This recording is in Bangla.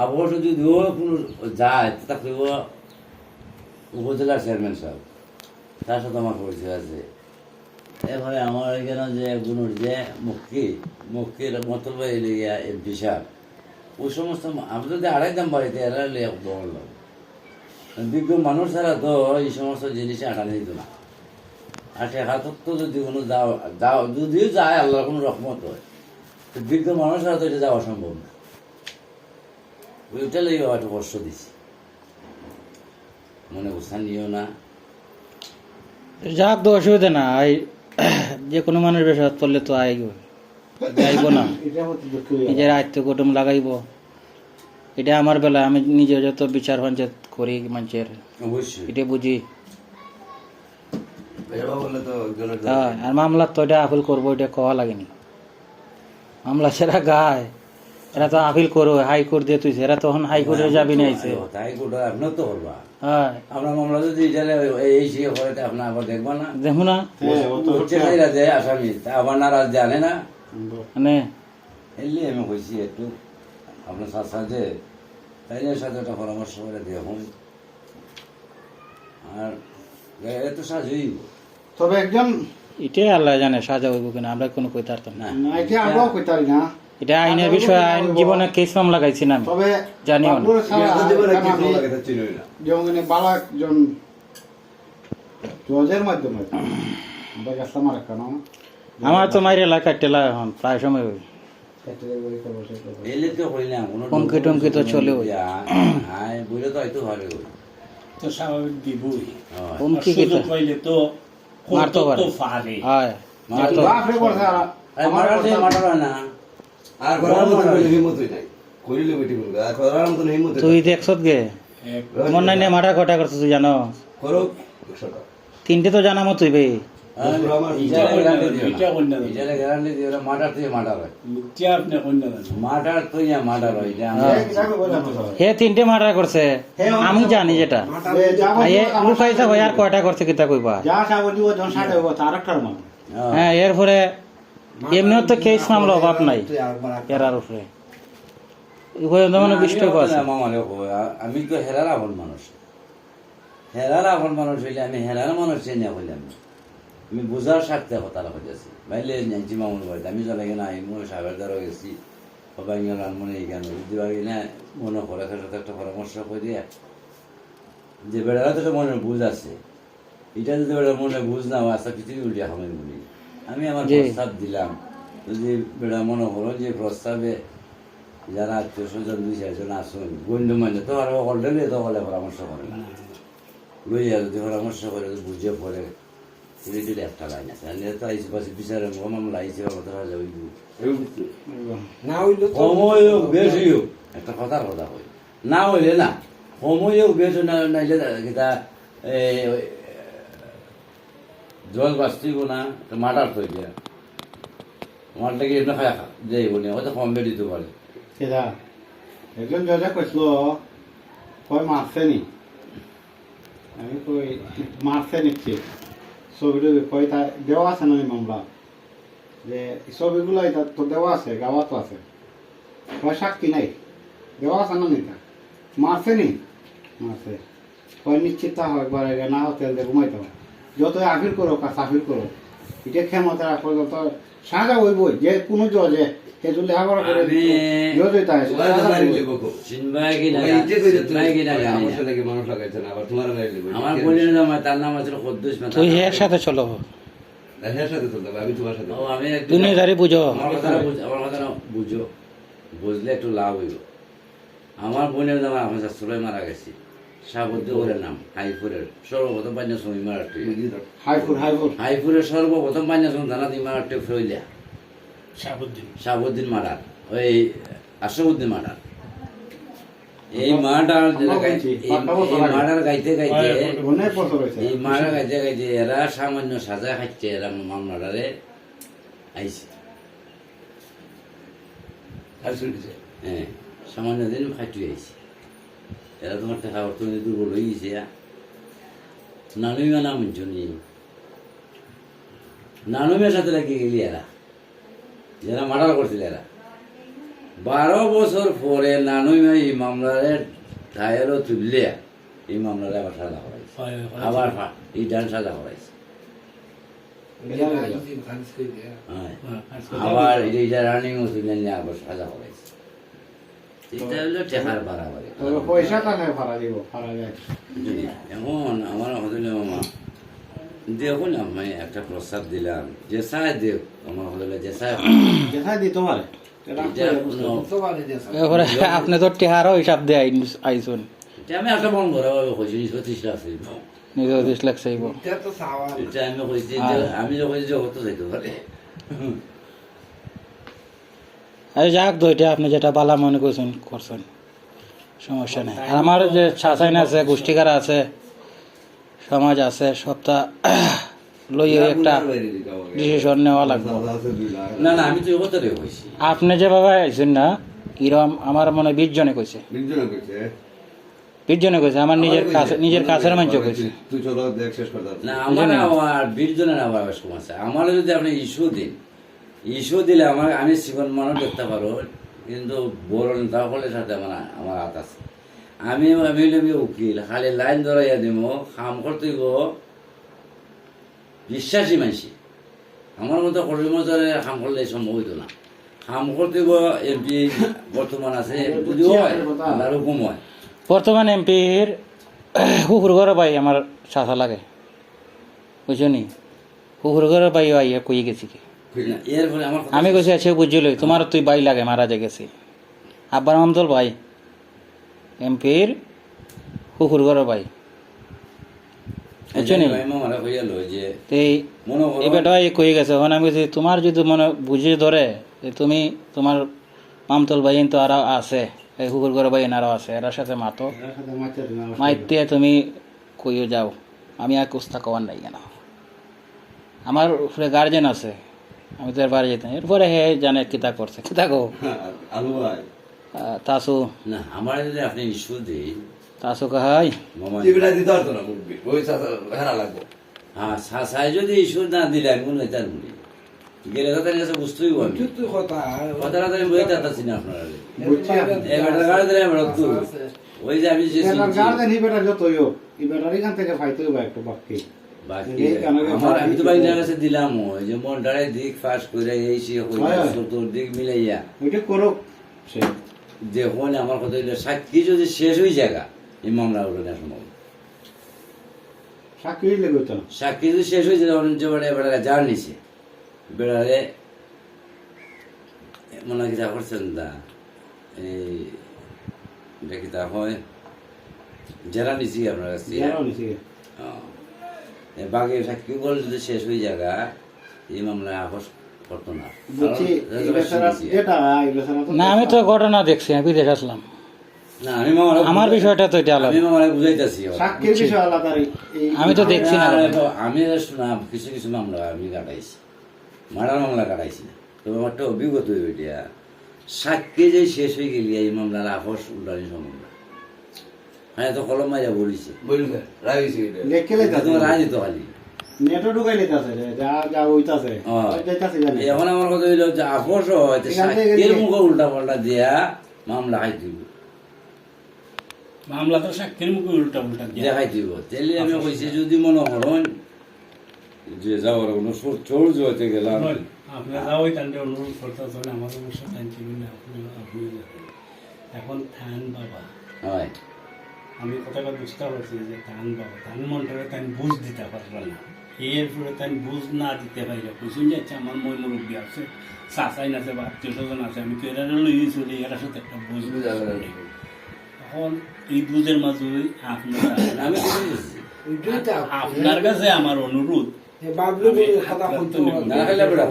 অবশ্য যদিও কোনো যায় তাকে উপজেলার চেয়ারম্যান সাহেব তার সাথে আমার পরিচয় আছে। এবারে আমার এখানে যে গুণর যে মুক্তির মতলব এমপি সাহেব ওই সমস্ত আমি যদি আড়াই দাম বাড়িতে এরা বললাম বিজ্ঞ মানুষ ছাড়া তো এই সমস্ত জিনিসে আটানে দিত না। আর ঠেকাতক তো যদি কোনো যাও যদিও যায় আল্লাহর কোনো রকমত হয়, তো বিজ্ঞ মানুষ ছাড়া তো এটা যাওয়া সম্ভব না। ওইটা লেগে একটু কষ্ট দিছি, মনে বুঝান নিও না। যাক তো অসুবিধা না, যে কোনো মানুষ বেসাদ করলে তো আইব না, নিজের আয়ত্ত কুটুম লাগাইব। এটা আমার বেলা আমি নিজে যত বিচার পঞ্চায়েত করি মানুষের অবশ্যই এটা বুঝি। তো হ্যাঁ, আর মামলা তো এটা আপিল করবো এটা কওয়া লাগেনি। মামলা সেরা গায় এরা তো আপিল করো হাইকোর্ট দিয়ে তুই এরা তখন হাইকোর্টে যাবি না আইছে। হাইকোর্ট আপনার তো করবা, হ্যাঁ আমরা মামলা যদি এই সে হয় আপনার আবার দেখবা না, দেখো না হচ্ছে যে আসামি তা আবার নারাজ জানে না। মানে এলি আমি কইছি একটু আপনার চাষা যে তাইনের সাথে একটা পরামর্শ করে দেখুন, আর এত সাজই তবে একজন এটাই আল্লাহ জানে সাজা হইব কিনা, আমরা কোনো কইতে পারতাম না। না এটা আমরাও কইতে পারি না। এটা আইনের বিষয়, আইন জীবনে কেস মামলা গাইছি না আমি, তবে জানিও না। বাবুর ছাড়া যেমন বালা একজন জজের মাধ্যমে আমরা গেছিলাম আর কেন আমার তো মাইরে এলাকা টেলা এখন প্রায় সময় ওই এলে তো হইলাম কোনো হুমকি টুমকি তো চলে ওই। হ্যাঁ বলে তো হয়তো ভালো তো স্বাভাবিক দিবই। হুমকি কি সুযোগ পাইলে তো মারতে পারে। তো পারে। হয় মারতো। বাপরে বলছে মাটার হয় না। আর করার মতো হিম্মতই নাই, করিলে বেটি বলবে আর করার মতো হিম্মত তুই দেখছত গে এক- মন নাই না মারা কটা করছিস তুই জানো? করো 100 টাকা। তিনটে তো জানা মতই বে। গ্যারান্টি দিয়ে মাটার থেকে মাটার হয়, মিথ্যা আপনি কন্যা জানেন। মাটার তো মাটার হয় যে হে তিনটে মারা করছে আমি জানি যেটা। আইয়ে লুকাইছে ভাই আর কয়টা করছে কিতা কইবা। যা সাবো দিব জন সাড়ে হবো তার একটার মতো হ্যাঁ এরপরে এমনিও তো কেস মামলা অভাব নাই এরার উপরে মানে বিষ্ণু আছে। আমি তো হেরার আপন মানুষ, হেরার আপন মানুষ হইলে আমি হেরার মানুষ চিনি হইলাম, আমি বোঝার স্বার্থে কথা হইতেছি ভাইলে জানছি মামুন বাড়িতে আমি চলে গেলে আমি মনে সাহেবের দ্বারা গেছি সবাই গেল মনে কেন বুঝতে পারি না মনে করে সাথে একটা পরামর্শ করে দিয়ে যে বেড়ারা তো মনে বুঝ আছে, এটা যদি বেড়ার মনে বুঝ না আস্তে পৃথিবী উল্টে আমি বলি আমি আমার প্রস্তাব দিলাম। যদি বেড়া মনে করো যে প্রস্তাবে যারা আত্মীয় স্বজন 2-4 জন আসুন গণ্যমান্য তো আর অলরেডি তো হলে পরামর্শ করে না, লইয়া যদি পরামর্শ করে বুঝে পড়ে যদি একটা লাইন আছে তো আইসি পাশে বিচারে মামলা আইসি কথা যাবে না হইলে তো সময় হোক বেশি হোক একটা কথার কথা হয় না হইলে না সময় হোক বেশি না নাইলে কিতা জল বাঁচতেইব না মাটার তো গিয়া মারটা কি এমনি খায় যাইব না হয়তো কমবে দিতে পারে। সেটা একজন জজে কইছিল কই মারছে নি, আমি কই মারছে নিচ্ছে ছবিটা কই তা দেওয়া আছে না এই মামলা যে ছবিগুলো এটা তো দেওয়া আছে গাওয়াতো আছে কয় সাক্ষী নাই দেওয়া আছে না নিতা মারছে নি মারছে কয় নিশ্চিত তা হয় একবার না হতে ঘুমাইতে হবে যতই আপিল করো কাজ আপিল করো এটা ক্ষমতা পর্যন্ত সাজা হইব যে কোনো জজে সেজন্য লেখাপড়া করে জজই তাই চিনবাই কি না চিনবাই কি না জানি না। মানুষ লাগাইছে না আবার তোমার আমার বলি না তার নাম আছে কদ্দুস মেহতা। তুই একসাথে চলো, এর সাথে চলতে হবে, আমি তোমার সাথে ও আমি একটু দুনিয়াদারি বুঝো। আমার কথা বুঝো, বুঝলে একটু লাভ হইব। আমার বোনের নাম আমার শাশুড়াই মারা গেছি, সাবুদ্দি ওরের নাম হাইপুরের সর্বপ্রথম পাঞ্জা সময় মারাটি হাইপুর হাইপুরের সর্বপ্রথম পাঞ্জা সময় থানা দিয়ে মারাটি ফইলিয়া শাহাবুদ্দিন। শাহাবুদ্দিন মারার ওই আশরাফুদ্দিন মারার এই মাটার মাটার গাইতে গাইতে অনেক বছর হয়েছে এই মারা গাইতে গাইতে এরা সামান্য সাজা খাচ্ছে এরা মামলাটারে আইছে। হ্যাঁ সামান্য দিন খাইতে আইছে এরা তোমার টাকা অর্থনীতি দুর্বল হয়ে গেছে নানুমিয়া নাম শুনি নানুমিয়ার সাথে লাগিয়ে গেলি এরা যারা মার্ডার করছিল এরা 12 বছর পরে নানুই ভাই এই মামলারে ট্রায়ালও তুললে এই মামলারে আবার সাজা করাইছে, আবার এই ডান সাজা করাইছে। হ্যাঁ। আবার এইটা রানিংও তুললেন না, আবার সাজা করাইছে। এটা হলো টেকার বাড়াবাড়ি। তবে পয়সা টাকা ভাড়া দিব, ভাড়া যায়। এখন আমার হলে মামা দেখুন আমি একটা প্রস্তাব দিলাম, যে চায় দেব আমার হলে, যে চায় দেখা দি তোমার এরপরে আপনি তো টেহারও হিসাব দিয়ে আইসুন, এটা আমি একটা মন ভরা ভাবে কইছি 30 লাখ চাইব, নিজে 30 লাখ চাইব। এটা আমি কইছি যে আমি যে কইছি যে কত চাইতে পারে। এই যাক দুইটা আপনি যেটা বালা মনে করছেন করছেন, সমস্যা নেই। আর আমার যে শাসাইন আছে, গোষ্ঠীকার আছে, সমাজ আছে, সবটা লইয়ে একটা ডিসিশন নেওয়া লাগবে। না না, আমি তো এই কথাটাই কইছি। আপনি যেভাবে আইছেন না, এরকম আমার মনে হয় 20 জনে কইছে, 20 জনে কইছে, আমার নিজের কাছের মানুষ কইছে। তুই চলো দেখ শেষ করে দাও। না আমার আর 20 জনের আবার কম আছে। আমার যদি আপনি ইস্যু দিলে আমি জীবন মানুষ দেখতে পারো, কিন্তু বড় নেতা হলের সাথে আমার হাত আছে। আমি উকিল, খালি লাইন ধরাইয়া দিব, কাম করতে বিশ্বাসী মানসি। আমার মতো কর্মী মজরে কাম করলে সম্ভব হইতো না। কাম করতে এমপি বর্তমান আছে, যদি হয় আমার হুকুম হয়। বর্তমান এমপির হুকুর ঘর ভাই আমার চাচা লাগে, বুঝছো নি? হুকুর ঘর ভাই আইয়া কই গেছি কি এর ফলে আমার আমি কইছি আছে বুঝলি, তোমার তুই ভাই লাগে, মারা যে গেছি। আব্বার আমতল ভাই এমপির হুকুর ঘর ভাই, বুঝছো নি? মারা হইয়া লয় যে এই মনে করো এই বেটাই কই গেছে। ওখানে আমি কইছি তোমার যদি মনে বুঝিয়ে ধরে যে তুমি তোমার মামতল ভাই তো আরো আছে, এই হুকুর ঘর ভাই আরো আছে, এর সাথে মাতো মাইতে তুমি কইও যাও, আমি আর কুস্তা কওয়ার নাই কেন। আমার উপরে গার্জেন আছে, আমি তো এর বাড়ি যেতাম। এরপরে হে জানে কিতা করছে, কিতা কো আলু ভাই তাসু না, আমার যদি আপনি ইস্যু দিন তাসু কাহাই মামা, টিভিটা দিতে পারতো না, মুরব্বি ওই হেরা লাগবো। হ্যাঁ সাই যদি ইস্যু না দিলে আমি মনে হয় তার মুড়ি গেলে তো তার কাছে বুঝতেই পারবি। কথাটা তো আমি বইতে পারছি না আপনারা। এবার গাড়ি দিলে এবার তো ওই যে আমি যে গার্জেন এই বেটা যত হোক, এই বেটার এখান থেকে ফাইতে হবে একটু বাকি। বাকি আমার আমি তো বাইক কাছে দিলাম, ওই যে মনটারে দিক ফাঁস করে এই সে তোর দিক মিলাইয়া ওইটা করো সে দেখুন। আমার কথা হইলো সাক্ষী যদি শেষ হয়ে জায়গা এই মামলা উঠে না সম্ভব। সাক্ষী লেগে তো সাক্ষী যদি শেষ হয়ে যায়, যে বেড়ারে যার নিছে বেড়ারে মনে কিতা করছেন তা এই কিতা হয় যারা নিছি আপনার কাছে বাকি সাক্ষী বল যদি শেষ হয়ে জায়গা এই মামলা আপোষ করতো না। না, আমি তো ঘটনা দেখছি, আমি বিদেশ আসলাম। না আমি মামলা আমার বিষয়টা তো এটা আলাদা, আমি মামলা বুঝাইতেছি। সাক্ষীর বিষয় আলাদা। আমি তো দেখছি না। আমি শোনা কিছু কিছু মামলা আমি কাটাইছি, মারার মামলা কাটাইছি না। তবে আমার একটা অভিজ্ঞতা ওইটা সাক্ষী যে শেষ হয়ে গেলি এই মামলার আপোষ উল্টানি সম্ভব না। হ্যাঁ তো কলম মাইয়া বলিছে তোমার রায় দিত খালি নেটও ঢুকাই লিতাছে যা যা হইতাছে জানি। এখন আমার কথা হইলো যে আপোষ হয় সাক্ষীর মুখে উল্টা পাল্টা দিয়া মামলা খাই দিব, মামলা তো সাক্ষীর মুখে উল্টা দিয়ে দেখাই দিব। তাহলে আমি কইছি যদি মনে হরণ যে যাওয়ার কোনো চৌর্য হইতে গেলাম আপনারা ওই তান্ডে অনুরোধ করতেছেন, আমার অবশ্য টানছি না। আপনি এখন থান বাবা, হয় আমি কথাটা বুঝতে পারছি যে থান বাবা থান মনটারে তাই বুঝ দিতে পারলাম না। এরপরে তাই বুঝ না দিতে পারি বুঝুন যাচ্ছে আমার মই মুরব্বী আছে, চাচাইন আছে বা আত্মীয় স্বজন আছে, আমি তো এরা লইয়ে চলি, এর সাথে একটা বুঝ এখন এই বুঝের মাঝে আপনারা আমি আপনার কাছে আমার অনুরোধ না খাইলে বেড়া